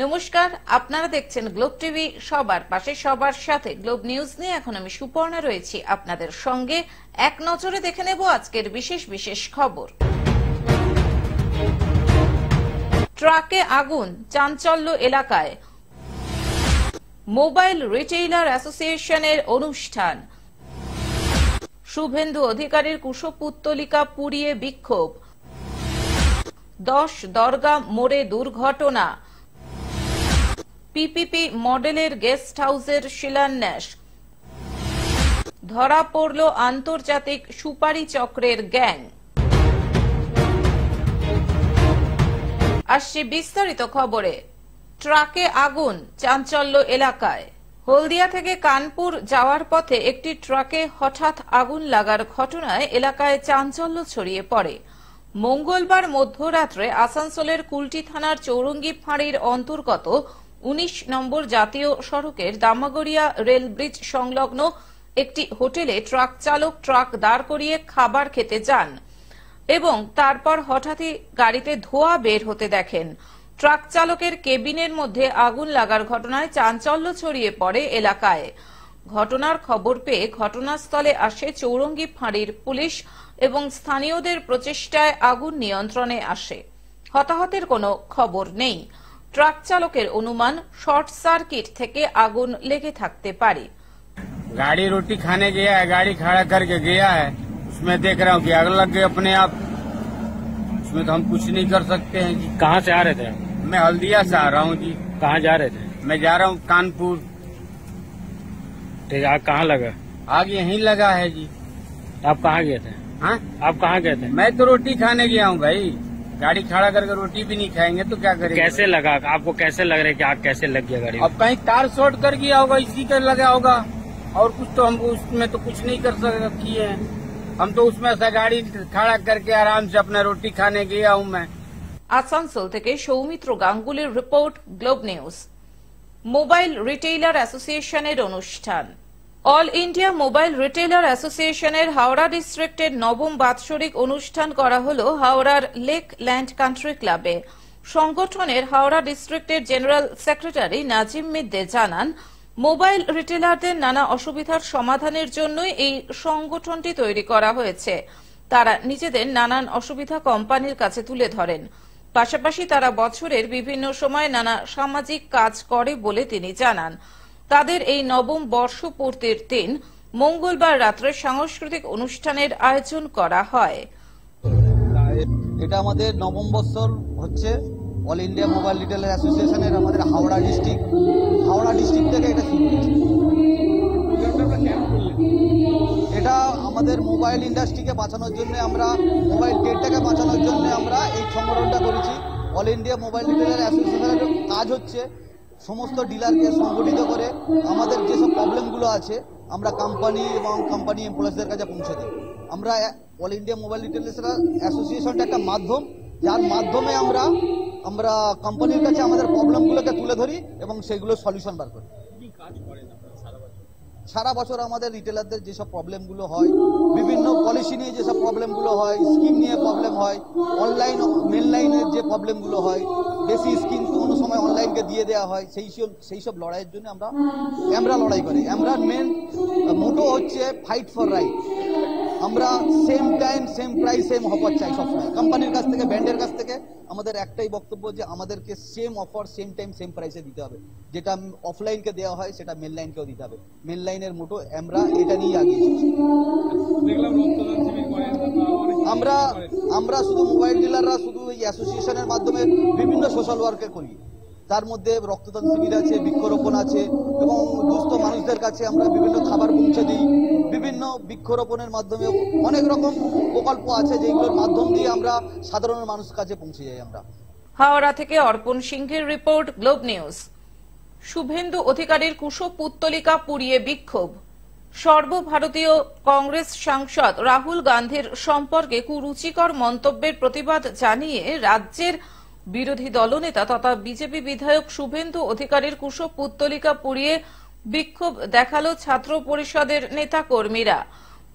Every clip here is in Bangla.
নমস্কার, আপনারা দেখছেন গ্লোব টিভি। সবার পাশে সবার সাথে গ্লোব নিউজ নিয়ে এখন আমি সুপর্ণা রয়েছি আপনাদের সঙ্গে। এক নজরে দেখে নেব আজকের বিশেষ বিশেষ খবর। ট্রাকে আগুন, চাঞ্চল্য এলাকায়। মোবাইল রিটেইলার অ্যাসোসিয়েশনের অনুষ্ঠান। শুভেন্দু অধিকারীর কুশপুত্তলিকা পুড়িয়ে বিক্ষোভ। 10 দরগা মোড়ে দুর্ঘটনা। পিপিপি মডেলের গেস্ট হাউসের শিলান্যাস। ধরা পড়ল আন্তর্জাতিক সুপারি চক্রের গ্যাং। আসছে বিস্তারিত খবরে। ট্রাকে আগুন, চাঞ্চল্য এলাকায়। হলদিয়া থেকে কানপুর যাওয়ার পথে একটি ট্রাকে হঠাৎ আগুন লাগার ঘটনায় এলাকায় চাঞ্চল্য ছড়িয়ে পড়ে। মঙ্গলবার মধ্যরাত্রে আসানসোলের কুলটি থানার চৌরঙ্গি ফাঁড়ির অন্তর্গত 19 নম্বর জাতীয় সড়কের দামাগড়িয়া রেল ব্রিজ সংলগ্ন একটি হোটেলে ট্রাক চালক ট্রাক দাঁড় করিয়ে খাবার খেতে যান এবং তারপর হঠাৎই গাড়িতে ধোঁয়া বের হতে দেখেন। ট্রাক চালকের কেবিনের মধ্যে আগুন লাগার ঘটনায় চাঞ্চল্য ছড়িয়ে পড়ে এলাকায়। ঘটনার খবর পেয়ে ঘটনাস্থলে আসে চৌরঙ্গি ফাঁড়ির পুলিশ এবং স্থানীয়দের প্রচেষ্টায় আগুন নিয়ন্ত্রণে আসে। হতাহতের কোনো খবর নেই। ट्रक चालकेर अनुमान शॉर्ट सर्किट থেকে আগুন লেগে থাকতে পারে। गाड़ी रोटी खाने गया है, गाड़ी खड़ा करके गया है, उसमें देख रहा हूँ कि आग लग गई अपने आप। उसमें तो हम कुछ नहीं कर सकते हैं जी। कहाँ से आ रहे थे? मैं हल्दिया से आ रहा हूँ जी। कहाँ जा रहे थे? मैं जा रहा हूँ कानपुर। ठीक, आग कहाँ लगा? आग यहीं लगा है जी। आप कहाँ गए थे? हाँ, आप कहाँ गए थे? मैं तो रोटी खाने गया हूँ भाई। गाड़ी खड़ा करके रोटी भी नहीं खाएंगे तो क्या करेंगे? कैसे लगा आपको? कैसे लग रहा है कि आग कैसे लग गया गाड़ी? अब कहीं तार शॉर्ट कर गया होगा, इसी का लगा होगा और कुछ तो हमको उसमें तो कुछ नहीं कर किए हैं। हम तो उसमें से गाड़ी खड़ा करके आराम से अपना रोटी खाने गया हूँ मैं। আসানসোল থেকে সৌমিত্র গাঙ্গুলির report, Globe News. Mobile retailer অ্যাসোসিয়েশনের অনুষ্ঠান। অল ইন্ডিয়া মোবাইল রিটেইলার অ্যাসোসিয়েশনের হাওড়া ডিস্ট্রিক্টের নবম বাৎসরিক অনুষ্ঠান করা হল হাওড়ার লেক ল্যান্ড কান্ট্রি ক্লাবে। সংগঠনের হাওড়া ডিস্ট্রিক্টের জেনারেল সেক্রেটারি নাজিম মিদ্দে জানান, মোবাইল রিটেইলারদের নানা অসুবিধার সমাধানের জন্যই এই সংগঠনটি তৈরি করা হয়েছে। তারা নিজেদের নানান অসুবিধা কোম্পানির কাছে তুলে ধরেন। পাশাপাশি তারা বছরের বিভিন্ন সময় নানা সামাজিক কাজ করে বলে তিনি জানান। তাদের এই নবম বর্ষপূর্তির দিন মঙ্গলবার রাত্রে সাংস্কৃতিক অনুষ্ঠানের আয়োজন করা হয়। এটা আমাদের নবম বছর হচ্ছে অল ইন্ডিয়া মোবাইল রিটেইলার অ্যাসোসিয়েশনের আমাদের হাওড়া ডিস্ট্রিক্ট থেকে এটা শুরু হয়েছে। এটা আমাদের মোবাইল ইন্ডাস্ট্রিকে বাঁচানোর জন্য, আমরা মোবাইল ট্রেডটাকে বাঁচানোর জন্য আমরা এই সংগঠনটা করেছি। অল ইন্ডিয়া মোবাইল রিটেইলার অ্যাসোসিয়েশনের কাজ হচ্ছে সমস্ত ডিলারকে সংগঠিত করে আমাদের যেসব প্রবলেমগুলো আছে আমরা কোম্পানি এবং কোম্পানি এমপ্লয়িজদের কাছে পৌঁছে দিই। আমরা অল ইন্ডিয়া মোবাইল রিটেইলার অ্যাসোসিয়েশনটা একটা মাধ্যম, যার মাধ্যমে আমরা কোম্পানির কাছে আমাদের প্রবলেমগুলোকে তুলে ধরি এবং সেগুলো সলিউশন বার করি। সারা বছর আমাদের রিটেলারদের যেসব প্রবলেমগুলো হয়, বিভিন্ন পলিসি নিয়ে যেসব প্রবলেমগুলো হয়, স্কিম নিয়ে প্রবলেম হয়, অনলাইন মেন লাইনের যে প্রবলেমগুলো হয়, বেশি স্কিম কোনো সময় অনলাইনকে দিয়ে দেওয়া হয়, সেই সব লড়াইয়ের জন্য আমরা লড়াই করি। আমরা মেন মোটো হচ্ছে ফাইট ফর রাইট। আমরা same time same price same offer চাই সবসময় কোম্পানির কাছ থেকে, ব্র্যান্ডের কাছ থেকে। আমাদের একটাই বক্তব্য যে আমাদেরকে same offer same time same প্রাইসে দিতে হবে। যেটা অফলাইনকে দেওয়া হয় সেটা মেন লাইনকেও দিতে হবে। মেন লাইনের মোটো আমরা এটা নিয়ে আগিয়ে এসেছি। আমরা শুধু মোবাইল ডিলাররা শুধু এই অ্যাসোসিয়েশনের মাধ্যমে বিভিন্ন সোশ্যাল ওয়ার্কে করি। তার মধ্যে রক্তদান শিবির আছে, বৃক্ষরোপণ আছে এবং দুস্থ মানুষদের কাছে আমরা বিভিন্ন খাবার পৌঁছে দিই। বিভিন্ন বৃক্ষরোপণের মাধ্যমে অনেক রকম প্রকল্প আছে যেগুলোর মাধ্যম দিয়ে আমরা সাধারণ মানুষের কাছে পৌঁছে যাই। আমরা হাওড়া থেকে অর্পণ সিংহের রিপোর্ট, গ্লোব নিউজ। শুভেন্দু অধিকারীর কুশপুত্তলিকা পুড়িয়ে বিক্ষোভ। সর্বভারতীয় কংগ্রেস সাংসদ রাহুল গান্ধীর সম্পর্কে কুরুচিকর মন্তব্যের প্রতিবাদ জানিয়ে রাজ্যের বিরোধী দলনেতা তথা বিজেপি বিধায়ক শুভেন্দু অধিকারীর কুশপুত্তলিকা পুড়িয়ে বিক্ষোভ দেখালো ছাত্র পরিষদের নেতাকর্মীরা।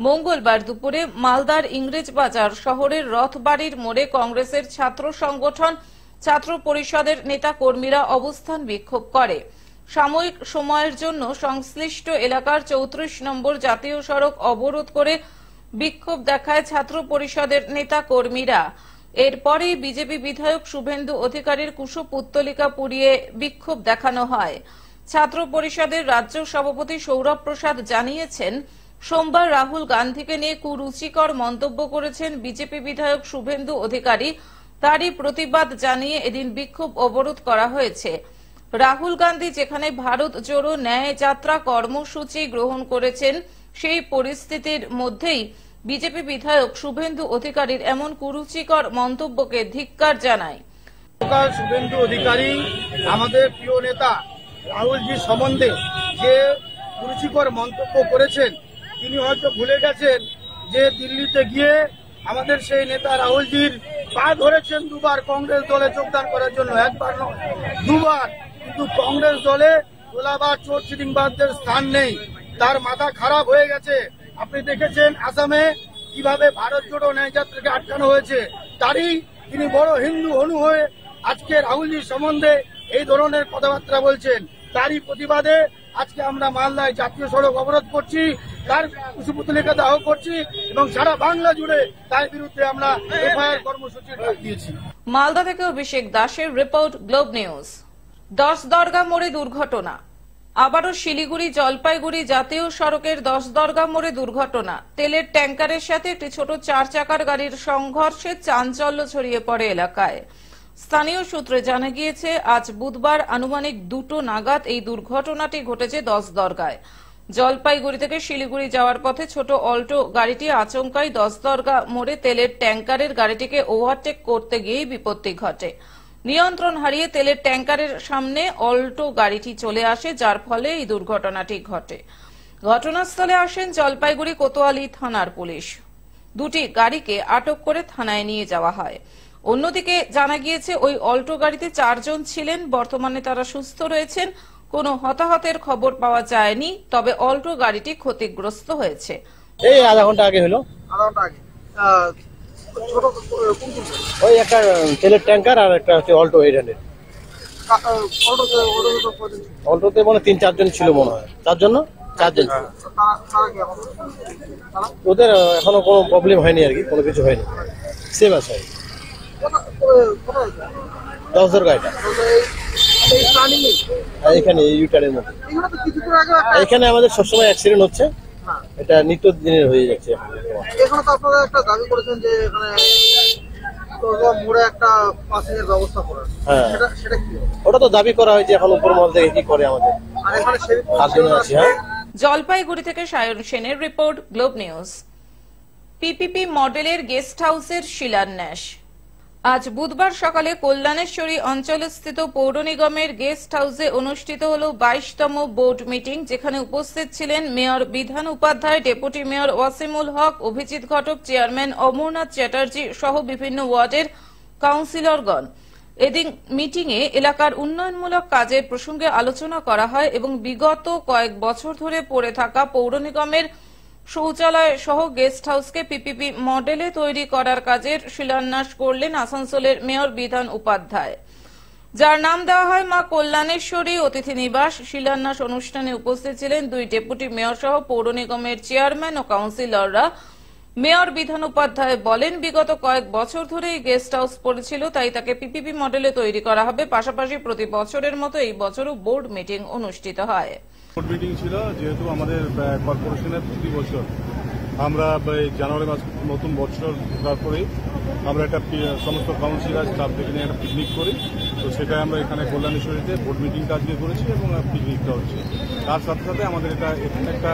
মঙ্গলবার দুপুরে মালদার ইংরেজবাজার শহরের রথবাড়ির মোড়ে কংগ্রেসের ছাত্র সংগঠন ছাত্র পরিষদের নেতা কর্মীরা অবস্থান বিক্ষোভ করে। সাময়িক সময়ের জন্য সংশ্লিষ্ট এলাকার 34 নম্বর জাতীয় সড়ক অবরোধ করে বিক্ষোভ দেখায় ছাত্র পরিষদের নেতা কর্মীরা। এরপরেই বিজেপি বিধায়ক শুভেন্দু অধিকারীর কুশপুত্তলিকা পুড়িয়ে বিক্ষোভ দেখানো হয়। ছাত্র পরিষদের রাজ্য সভাপতি সৌরভ প্রসাদ জানিয়েছেন, সোমবার রাহুল গান্ধীকে নিয়ে কুরুচিকর মন্তব্য করেছেন বিজেপি বিধায়ক শুভেন্দু অধিকারী। তারই প্রতিবাদ জানিয়ে এদিন বিক্ষোভ অবরোধ করা হয়েছে। রাহুল গান্ধী যেখানে ভারত জোড়ো ন্যায় যাত্রা কর্মসূচি গ্রহণ করেছেন, সেই পরিস্থিতির মধ্যেই বিজেপি বিধায়ক শুভেন্দু অধিকারীর এমন কুরুচিকর মন্তব্যকে ধিক্কার জানায়। শুভেন্দু অধিকারী আমাদের প্রিয় নেতা রাহুলজির সম্বন্ধে যে কুরুচিকর মন্তব্য করেছেন, তিনি হয়তো ভুলে গেছেন যে দিল্লিতে গিয়ে আমাদের সেই নেতা রাহুলজির পা ধরেছেন দুবার কংগ্রেস দলে যোগদান করার জন্য, একবার নয় দুবার। কিন্তু কংগ্রেস দলে তোলাবাদ চোর চিটিংবাজদের স্থান নেই। তার মাথা খারাপ হয়ে গেছে। আপনি দেখেছেন আসামে কিভাবে ভারত জোড়ো ন্যায় যাত্রাকে আটকানো হয়েছে। তারই তিনি বড় হিন্দু হনু হয়ে আজকে রাহুলজির সম্বন্ধে এই ধরনের কথাবার্তা বলছেন। তারই প্রতিবাদে আজকে আমরা মালদায় জাতীয় সড়ক অবরোধ করছি, তার কুশপুত্তলিকা দাহ করছি এবং সারা বাংলা জুড়ে তার বিরুদ্ধে আমরা এফআইআর কর্মসূচি ডাক দিয়েছি। মালদা থেকে অভিষেক দাসের রিপোর্ট, গ্লোব নিউজ। 10 দরগা মোড়ে দুর্ঘটনা। আবারও শিলিগুড়ি জলপাইগুড়ি জাতীয় সড়কের 10 দরগা মোড়ে দুর্ঘটনা। তেলের ট্যাঙ্কারের সাথে একটি ছোট 4 চাকার গাড়ির সংঘর্ষে চাঞ্চল্য ছড়িয়ে পড়ে এলাকায়। স্থানীয় সূত্রে জানা গিয়েছে, আজ বুধবার আনুমানিক 2টো নাগাদ এই দুর্ঘটনাটি ঘটেছে 10 দরগায়। জলপাইগুড়ি থেকে শিলিগুড়ি যাওয়ার পথে ছোট অল্টো গাড়িটি আচমকাই 10 দরগা মোড়ে তেলের ট্যাঙ্কারের গাড়িটিকে ওভারটেক করতে গিয়েই বিপত্তি ঘটে। নিয়ন্ত্রণ হারিয়ে তেলের ট্যাঙ্কারের সামনে অল্টো গাড়িটি চলে আসে, যার ফলে এই দুর্ঘটনাটি ঘটে। ঘটনাস্থলে আসেন জলপাইগুড়ি কোতোয়ালি থানার পুলিশ। দুটি গাড়িকে আটক করে থানায় নিয়ে যাওয়া হয়। অন্যদিকে জানা গিয়েছে, ওই অল্টো গাড়িতে 4 জন ছিলেন। বর্তমানে তারা সুস্থ রয়েছেন। কোনো হতাহতের খবর পাওয়া যায়নি, তবে অল্টো গাড়িটি ক্ষতিগ্রস্ত হয়েছে। এই আধা ঘন্টা আগে হলো। ওই একটা তেলের ট্যাঙ্কার আর একটা হচ্ছে অল্টো 800। অল্টোতে মানে 3-4 জন ছিল মনে হয়। 4 জন ছিল। ওদের এখনো কোনো প্রবলেম হয়নি আর কি, কোনো কিছু হয়নি, সেম আছে। 10 দরগা এটা এখানে ইউটারের মধ্যে। এখানে আমাদের সবসময় অ্যাক্সিডেন্ট হচ্ছে, এটা নিত্য দিনের হয়ে যাচ্ছে। এখানে তো আপনারা একটা দাবি করেছেন যে এখানে মোড়ে একটা পাসিংয়ের ব্যবস্থা করার। হ্যাঁ, সেটা কি? ওটা তো দাবি করা হয়েছে, এখন উপর মহল থেকে কি করে আমাদের। আর এখানে জলপাইগুড়ি থেকে সায়ন সেনের রিপোর্ট, গ্লোব নিউজ। পিপিপি মডেলের গেস্ট হাউসের শিলান্যাস। আজ বুধবার সকালে কল্যাণেশ্বরী অঞ্চলস্থিত পৌর নিগমের গেস্ট হাউসে অনুষ্ঠিত হল 22তম বোর্ড মিটিং, যেখানে উপস্থিত ছিলেন mayor Bidhan Upadhyay, deputy mayor Wasimul হক, অভিজিৎ ঘটক, চেয়ারম্যান অমরনাথ চ্যাটার্জি সহ বিভিন্ন ওয়ার্ডের কাউন্সিলরগণ। এদিন মিটিংয়ে এলাকার উন্নয়নমূলক কাজের প্রসঙ্গে আলোচনা করা হয় এবং বিগত কয়েক বছর ধরে পড়ে থাকা পৌর নিগমের শৌচালয় সহ গেস্ট হাউসকে পিপিপি মডেলে তৈরি করার কাজের শিলান্যাস করলেন আসানসোলের মেয়র বিধান উপাধ্যায়, যার নাম দেওয়া হয় মা কল্যাণেশ্বরী অতিথি নিবাস। শিলান্যাস অনুষ্ঠানে উপস্থিত ছিলেন 2 ডেপুটি মেয়র সহ পৌর নিগমের চেয়ারম্যান ও কাউন্সিলররা। মেয়র বিধান উপাধ্যায় বলেন, বিগত কয়েক বছর ধরে এই গেস্ট হাউস পড়েছিল, তাই তাকে পিপিপি মডেলে তৈরি করা হবে। পাশাপাশি প্রতি বছরের মতো এই বছরও বোর্ড মিটিং অনুষ্ঠিত হয়। বোর্ড মিটিং ছিল, যেহেতু আমাদের কর্পোরেশনের প্রতি বছর আমরা জানুয়ারি মাস নতুন বছর ঢোকার পরেই আমরা একটা সমস্ত কাউন্সিলর স্টাফ থেকে নিয়ে একটা পিকনিক করি। তো সেটা আমরা এখানে কল্যাণেশ্বরীতে বোর্ড মিটিংটা আজকে করেছি এবং পিকনিকটা হচ্ছে। তার সাথে সাথে আমাদের এটা এখানে একটা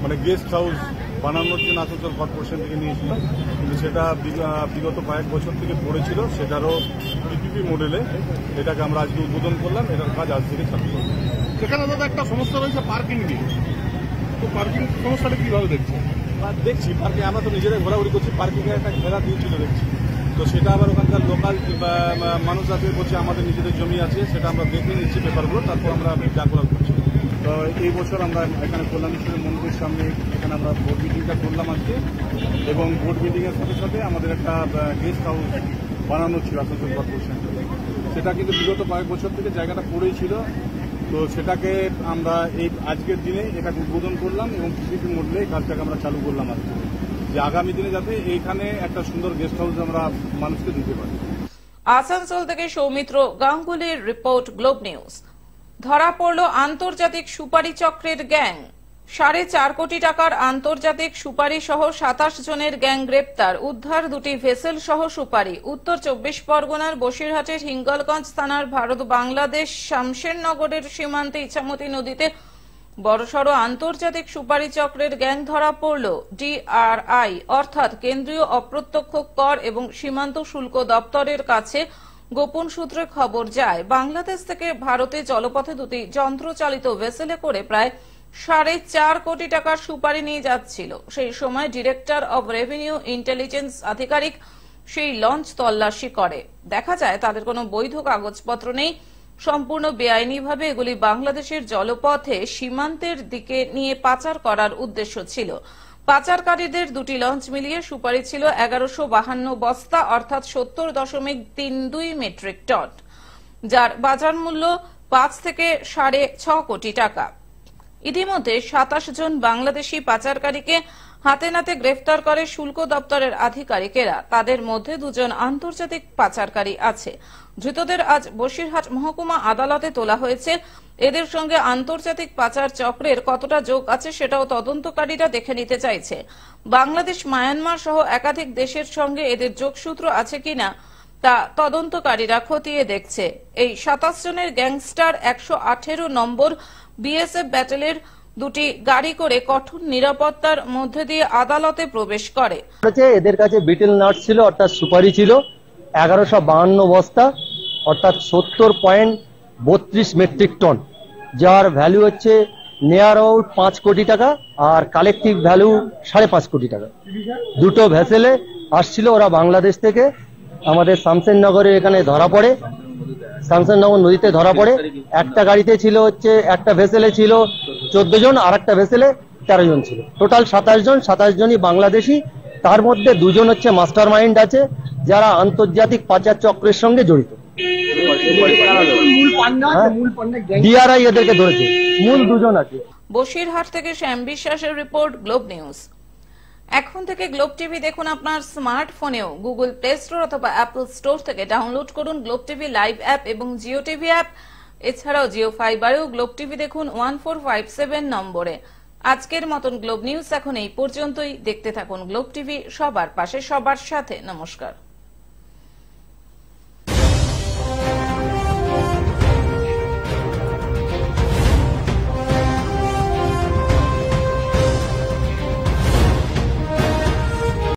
মানে গেস্ট হাউস বানানোর জন্য আসানসোল কর্পোরেশন থেকে নিয়েছিলাম, কিন্তু সেটা বিগত কয়েক বছর থেকে পড়েছিল। সেটারও পিপিপি মডেলে এটাকে আমরা আজকে উদ্বোধন করলাম। এটার কাজ আজ থেকে চালু করলাম। সেখানে দাদা একটা সমস্যা রয়েছে পার্কিং নিয়ে, তো পার্কিং সমস্যাটা কিভাবে দেখছি পার্কিং আমরা তো নিজেরাই ঘোরাঘুরি করছি, পার্কিং এর একটা ঘেরা দিয়েছিল দেখছি। তো সেটা আবার ওখানকার লোকাল মানুষ আছে বলছে আমাদের নিজেদের জমি আছে, সেটা আমরা দেখে নিচ্ছি পেপারগুলো, তারপর আমরা যা করার করছি। তো এই বছর আমরা এখানে কল্যাণেশ্বরী মন্দিরের সামনে এখানে আমরা বোর্ড মিটিংটা করলাম আজকে, এবং বোর্ড মিটিং এর সাথে সাথে আমাদের একটা গেস্ট হাউস বানানো ছিল আসানসোল কর্পোরেশন। সেটা কিন্তু বিগত কয়েক বছর থেকে জায়গাটা পড়েই ছিল। তো সেটাকে আমরা এই আজকের দিনে এটাকে উদ্বোধন করলাম এবং কিছুদিন মধ্যে কাজটাকে আমরা চালু করলাম আজকে, যে আগামী দিনে যাতে এইখানে একটা সুন্দর গেস্ট হাউস আমরা মানুষকে দিতে পারি। আসানসোল থেকে সৌমিত্র গাঙ্গুলির রিপোর্ট, গ্লোব নিউজ। ধরা পড়ল আন্তর্জাতিক সুপারি চক্রের গ্যাং। 4.5 কোটি টাকার আন্তর্জাতিক সুপারি সহ 27 জনের গ্যাং গ্রেপ্তার। উদ্ধার 2টি ভেসেল সহ সুপারি। উত্তর 24 পরগনার বসিরহাটের হিঙ্গলগঞ্জ থানার ভারত বাংলাদেশ শামশেরনগরের সীমান্তে ইছামতি নদীতে বড়সড় আন্তর্জাতিক সুপারি চক্রের গ্যাং ধরা পড়ল। ডিআরআই অর্থাৎ কেন্দ্রীয় অপ্রত্যক্ষ কর এবং সীমান্ত শুল্ক দপ্তরের কাছে গোপন সূত্রে খবর যায়, বাংলাদেশ থেকে ভারতে জলপথে 2টি যন্ত্রচালিত ভেসেলে করে প্রায় 4.5 কোটি টাকার সুপারি নিয়ে যাচ্ছিল। সেই সময় ডিরেক্টর অব রেভিনিউ ইন্টেলিজেন্স আধিকারিক সেই লঞ্চ তল্লাশি করে। দেখা যায় তাদের কোনো বৈধ কাগজপত্র নেই। সম্পূর্ণ বেআইনিভাবে এগুলি বাংলাদেশের জলপথে সীমান্তের দিকে নিয়ে পাচার করার উদ্দেশ্য ছিল। পাচারকারীদের 2টি লঞ্চ মিলিয়ে সুপারি ছিল 1152 বস্তা অর্থাৎ 70.32 মেট্রিক টন, যার বাজার মূল্য 5 থেকে 6.5 কোটি টাকা। ইতিমধ্যে 27 জন বাংলাদেশি পাচারকারীকে হাতে নাতে গ্রেফতার করে শুল্ক দপ্তরের আধিকারিকেরা। তাদের মধ্যে 2 জন আন্তর্জাতিক পাচারকারী আছে। ধৃতদের আজ বসিরহাট মহকুমা আদালতে তোলা হয়েছে। এদের সঙ্গে আন্তর্জাতিক পাচার চক্রের কতটা যোগ আছে সেটাও তদন্তকারীরা দেখে নিতে চাইছে। বাংলাদেশ, মায়ানমার সহ একাধিক দেশের সঙ্গে এদের যোগসূত্র আছে কিনা তা তদন্তকারীরা খতিয়ে দেখছে। এই 27 জনের গ্যাংস্টার 118 নম্বর বিএসএফ ব্যাটালিয়নের 2টি গাড়ি করে কঠোর নিরাপত্তার মধ্যে দিয়ে আদালতে প্রবেশ করে। এদের কাছে বিটেল নাট ছিল অর্থাৎ সুপারি ছিল 1152 বস্তা অর্থাৎ 70.32 মেট্রিক টন, যার ভ্যালু হচ্ছে নিয়ার অ্যাবাউট 5 কোটি টাকা আর কালেকটিভ ভ্যালু 5.5 কোটি টাকা। 2টো ভেসেলে আসছিল ওরা বাংলাদেশ থেকে, আমাদের শামশেরনগরের এখানে ধরা পড়ে, শামশেরনগর নদীতে ধরা পড়ে। একটা গাড়িতে ছিল হচ্ছে একটা ভেসেলে ছিল 14 জন আর একটা ভেসেলে 13 জন ছিল। টোটাল 27 জন, 27 জনই বাংলাদেশি। তার মধ্যে 2 জন হচ্ছে মাস্টার মাইন্ড আছে যারা আন্তর্জাতিক পাচার চক্রের সঙ্গে জড়িত। ডিআরআই এদেরকে ধরেছে, মূল 2 জন আছে। বসিরহাট থেকে শ্যাম বিশ্বাসের রিপোর্ট, গ্লোব নিউজ। এখন থেকে গ্লোব টিভি দেখুন আপনার স্মার্টফোনেও। গুগল প্লে স্টোর অথবা অ্যাপল স্টোর থেকে ডাউনলোড করুন গ্লোব টিভি লাইভ অ্যাপ এবং জিও টিভি অ্যাপ। এছাড়াও জিও ফাইবারেও গ্লোব টিভি দেখুন 1457 নম্বরে। আজকের মতন গ্লোব নিউজ এখন এই পর্যন্তই। দেখতে থাকুন গ্লোব টিভি, সবার পাশে সবার সাথে। নমস্কার।